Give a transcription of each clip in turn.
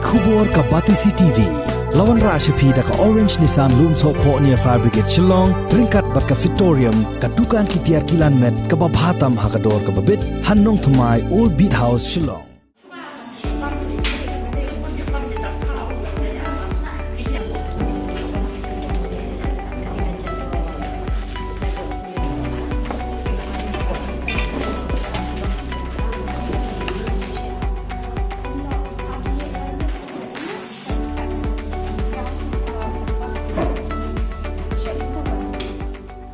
Khubor ka Batisi TV. Lawan Rashapi da ka Orange Nissan Loom So Po near Fire Brigade Shillong, Ringkat bat ka Victorium, ka Dukan ki Tiar Kilan Met, ka Babhatam Hakador ka Babit, Hannong Thamai Old Beat House Shillong.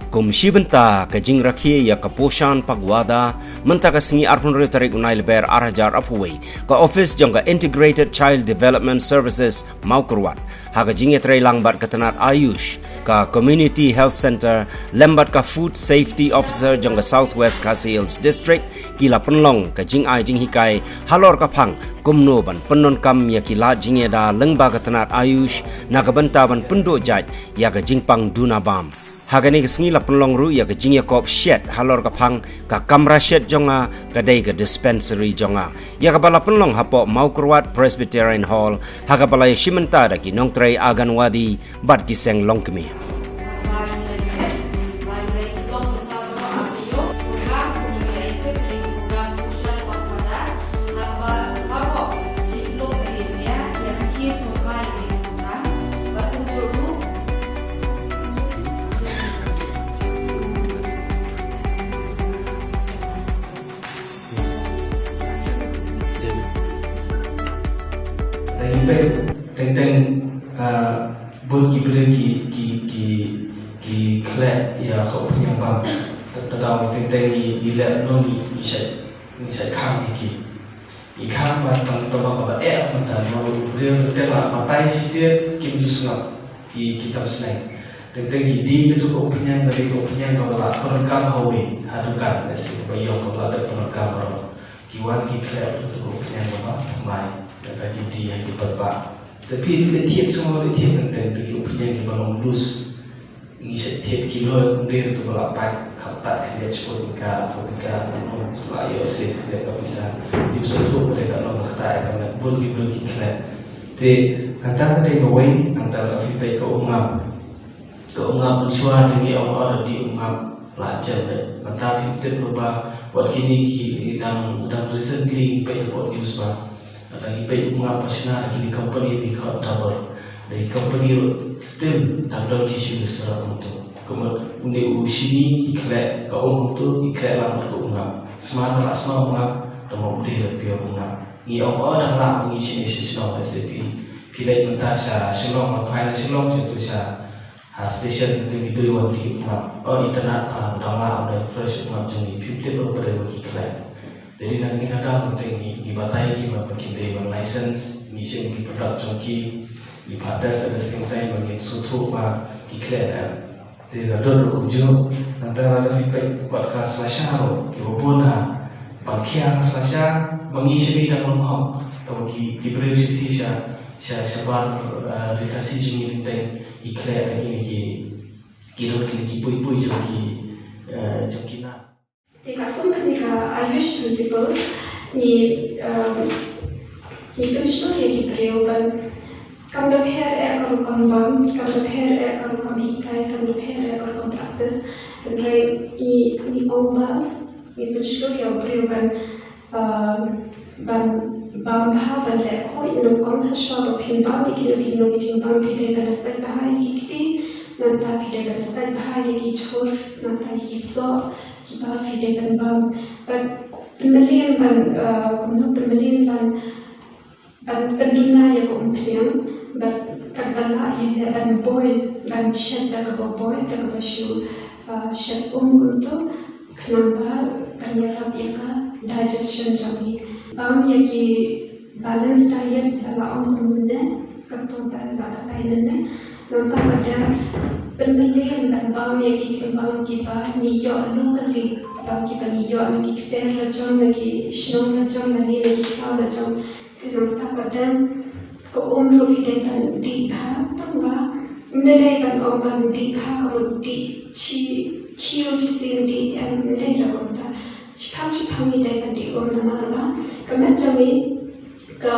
Komisi benta ke jing rakhi ya ke poshan pagwada menta ke sengi arpun retarik unai leber arajar apuwei ke office jong ke Integrated Child Development Services Maukerwat ha ke jing etrai langbat ke tenat Ayush ke Community Health Center lembat ke Food Safety Officer jong ke Southwest Khasi Hills District kila penlong ke jing ai jing hikai halor ke phang kumno ban penon kam ya kila jing eda lengba ke tenat Ayush na ke benta ban pendo jaj ya ke jing pang dunabam Hagani kesengi la penlong ru ya ke jingya kop shed halor ka phang ka kamra shed jonga ka dei ka dispensary jonga ya ka bala penlong hapo Maukerwat Presbyterian Hall haga bala shimenta da ki nongtrei aganwadi bat ki seng longkmi teng bol kibre ki klep ya kau punya bang tetapi teng di lab non ni saya kami ki kami pada tolong apa mentah mau beliau tertera matai sisir kim jusnga kita senai teng di itu kau punya dari kau punya kau lah perekam hawi hadukan nasi bayang kau lah ada perekam berapa kiwan ki klep itu kau punya apa mai tadi dia yang diperpak tapi dia tiap semua dia tiap tentang tu punya yang balong lus ni setiap kilo dia tu berlapan kaptat dia cukup tinggal tu selalu sih dia tak bisa dia suatu mereka nak berkata kerana boleh kena te kata dia ngawai antara kita ke umam mensuar dengan orang di umam pelajar kata kita berubah buat kini kita recently pergi buat news ada ipai umam pasna di company di double dari company still double issue serap untuk kemudian unde usini ikhlas kau untuk ikhlas lama ke umam semua umam temu dia lebih umam ni orang lah mengisi sesuatu seperti pilih mentasa selong apa yang selong contoh station itu dua di umam internet dalam ada fresh umam jadi 50 beberapa ikhlas jadi nanti ada penting di batai kita pakai dewan license, misi di produk jangki, di batas ada sekitar bagi suatu iklan. Jadi ada dokumen antara ada feedback buat kas masyarakat, kibobona, bangkian selasa mengisi dan menghap, atau di beri sisi siapa dikasih jenis tentang iklan lagi kini pui jangki na. Dekat ketika Ayush principles ni pensiun yang diperlukan kamu dapat kalau kambang kamu dapat kalau kami hikai kamu dapat kalau praktis dan ini obat ni pensiun yang diperlukan bangha dan lekho ini kong haswa berpindah ikut jimbang pidai pada setiap hari kita nanti pidai pada setiap hari kita cur nanti kita kita pidai bang pembelian penduna yang kumpulan kadang yang boy dan shed dah boy dah kebasu shed untuk kenapa kerja yang digestion jadi yang balance diet dalam kemudian keturunan kata lainnya nanti ada pembelian dan yang cimbang kita niat locally kita niat lagi kita rajang lagi senang rajang lagi kita rajang kita pada keumur kita dan diha tanpa mendapat orang diha kemudian kilo cisin di yang mendapat kita cepat kita dan di umur nama kemudian ke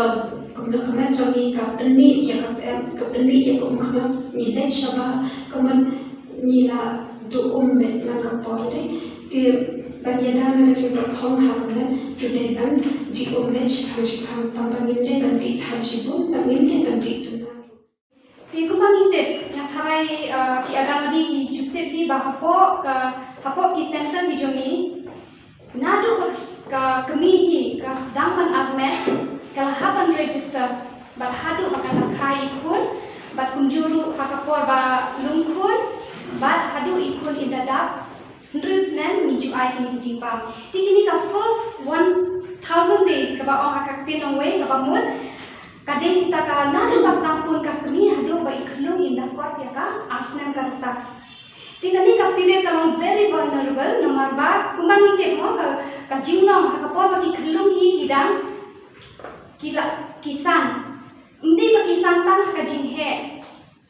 kemudian jogi ke peni ya ke peni ya kemudian nilai syabah kemudian nila bet na kapolde di bagian na kecil hong hakemen di depan di bet syabah tambah nilai dan di hajibun dan nilai dan di tunan. Di kumang intip yang tharai ki agama di jupte di bahapo ki center di jomi nadu ka kemihi ka sedangkan armet kalau hapan register bat hadu akan kai ikun bat kunjuru hakapor ba lungkun bat hadu ikun indadap terus nen miju ai kini jimbang tikini ka first 1000 days ka ba ong hakaktin ong way ka ba mut kadang kita ka nadu ka tampun ka kemi hadu ba iklung indakot ya ka arsnen ka rutak tingani ka period kalong very vulnerable nomor ba kumbang ite mo ka jinglong hakapor ba iklung hi hidang kisan hindi ba kisan tang haka jinghe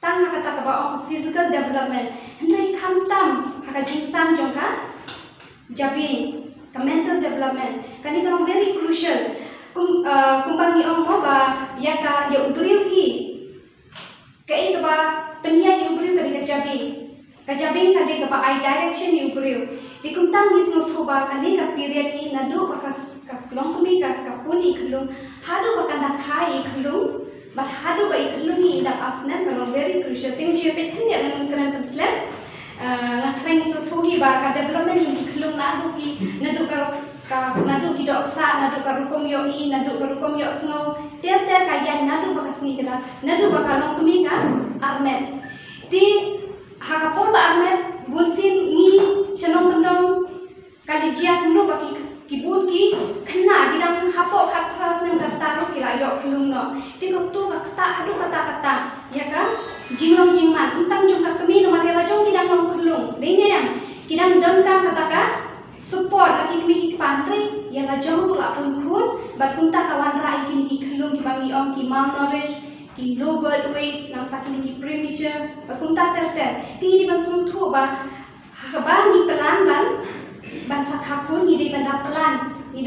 tang haka taka ba ang physical development hindi kamtam haka jingsan jong ka jabin ka mental development kani kalong very crucial kumbang ni ong mo ba ya ubril hi kai ka ba penya ni ubril ka jabin ka ba I direction ni ubril di kumtang ni smuthu ba kani ka period hi nadu ka kelong kami ka puni kelong hadu bakal kai kelong but hadu ba kelong ni indak asnan kalong very crucial thing je pe kan ya nan kan slap ngatlang so thuhi ba ka development ni kelong nadu ki doksa nadu ka rukom yo I nadu ka rukom yo snow ter ka ya nadu ba kasni kada nadu ba kalong kami ka armet ti hakapor ba armet bunsin ni senong pendong kalijia kuno ba kibut ki kena gidang hapo khatras nang taru kila yo kelung no ti ko tu ka kata ya ka jinglong jingman untang jong ka kami no matela jong gidang long kelung dene gidang dam ka kata ka support lagi kami ki pantri ya la jong la pun khun bat kunta kawan rai kini ki kelung ki bangi om ki malnourished ki low birth weight nang tak kini ki premature bat kunta ter ti di bang sung thu ba ni pelan ban sakapun ni benda pelan ni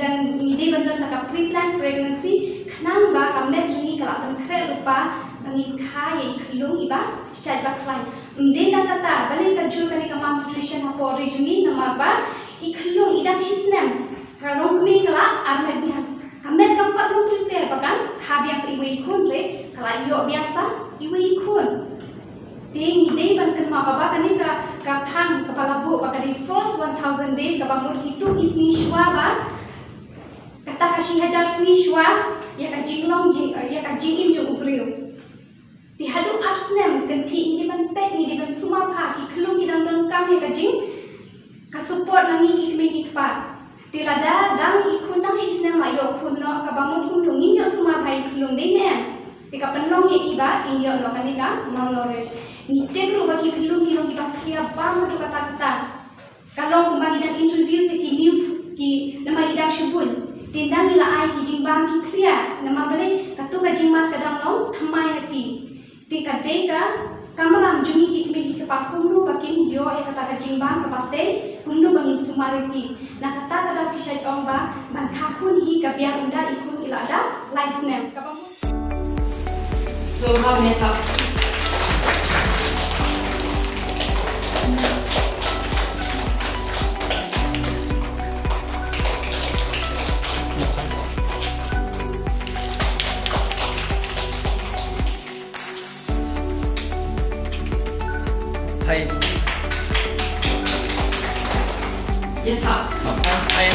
benda tak pre-planned pregnancy kenang ba kamet juni kalau akan kre lupa bangin kai kelung iba syad ba klein mdenda kata balik ka jul kani ka malnutrition hapo juni nama ba iklung idang sisnem kalau kami kala armet dia kamet ka perlu prepare bakan biasa iwe ikun re kalau yo biasa iwe ikun Ding ni ban kan ma baba kani ka phang kepala bu baka di first 1000 days ka bamur itu isni shwa ba kata kasi hajar sni shwa ya ka jinglong ya ka jingim jong ubriu di hadu arsnem kenti ni ban pet ni ban suma pha ki khlung ki dang kam ya ka jing ka support nangi ki me ki pa ti lada dang ikun dang sisnem la yo kun no ka bamur kun dong ni yo suma phai khlung dei ne tika penong ye iba inyo no kanika malnourished ni tegro bagi kelung kilong iba kria bang tu kata kalau kembali dan introduce ki nama idang syubun tindang ila ai ki jingbang ki kria nama bale katu ka jingmat kadang no thamai hati tika deka kamaram jungi ki me ki pakumru bakin yo ya kata ka jingbang ka pate kumnu bangin sumariki na kata kada pisai omba ban kakun hi ka biang unda ikun ila ada license kapamu. So how many times? Thầy Yên Thảo Thầy